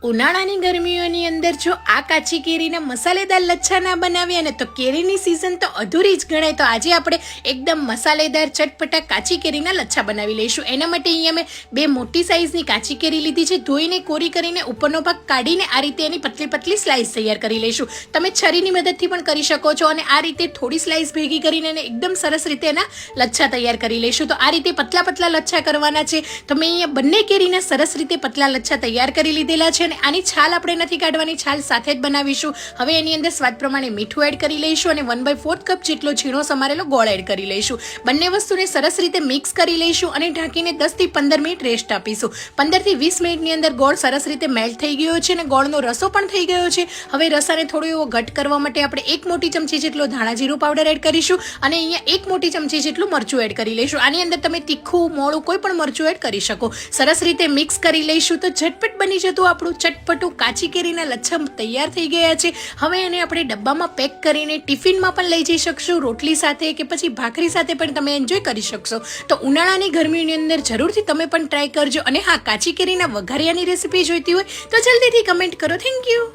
ઉનાળાની ગરમીઓની અંદર જો આ કાચી કેરીના મસાલેદાર લચ્છા ના બનાવ્યા ને તો કેરીની સિઝન તો અધૂરી જ ગણાય. તો આજે આપણે એકદમ મસાલેદાર ચટપટા કાચી કેરીના લચ્છા બનાવી લઈશું. એના માટે અહીંયા મેં 2 મોટી સાઇઝની કાચી કેરી લીધી છે. ધોઈને કોરી કરીને ઉપરનો ભાગ કાઢીને આ રીતે એની પતલી પતલી સ્લાઇસ તૈયાર કરી લઈશું. તમે છરીની મદદથી પણ કરી શકો છો અને આ રીતે થોડી સ્લાઇસ ભેગી કરીને એને એકદમ સરસ રીતે એના લચ્છા તૈયાર કરી લઈશું. તો આ રીતે પતલા પતલા લચ્છા કરવાના છે. તો મેં અહીંયા બંને કેરીના સરસ રીતે પતલા લચ્છા તૈયાર કરી લીધેલા છે. આની છાલ આપણે નથી કાઢવાની, છાલ સાથે જ બનાવીશું. હવે એની અંદર સ્વાદ પ્રમાણે મીઠું એડ કરી લઈશું અને 1/4 કપ જેટલો ઝીણો સમારેલો ગોળ એડ કરી લઈશું. બંને વસ્તુને સરસ રીતે મિક્સ કરી લઈશું અને ઢાંકીને 10 થી 15 મિનિટ રેસ્ટ આપીશું. 15 થી 20 મિનિટની અંદર ગોળ સરસ રીતે મેલ્ટ થઈ ગયો છે અને ગોળનો રસો પણ થઈ ગયો છે. હવે રસાને થોડો એવો ઘટ કરવા માટે આપણે 1 મોટી ચમચી જેટલો ધાણા જીરું પાવડર એડ કરીશું અને અહીંયા 1 મોટી ચમચી જેટલું મરચું એડ કરી લઈશું. આની અંદર તમે તીખું મોળું કોઈ પણ મરચું એડ કરી શકો. સરસ રીતે મિક્સ કરી લઈશું તો ઝટપટ બની જતું આપણું ચટપટું કાચી કેરીના લચ્છા તૈયાર થઈ ગયા છે. હવે એને આપણે ડબ્બામાં પેક કરીને ટિફિનમાં પણ લઈ જઈ શકશો, રોટલી સાથે કે પછી ભાખરી સાથે પણ તમે એન્જોય કરી શકશો. તો ઉનાળાની ગરમીની અંદર જરૂરથી તમે પણ ટ્રાય કરજો. અને હા, કાચી કેરીના વઘારિયાની રેસીપી જોઈતી હોય તો જલ્દીથી કમેન્ટ કરો. Thank you.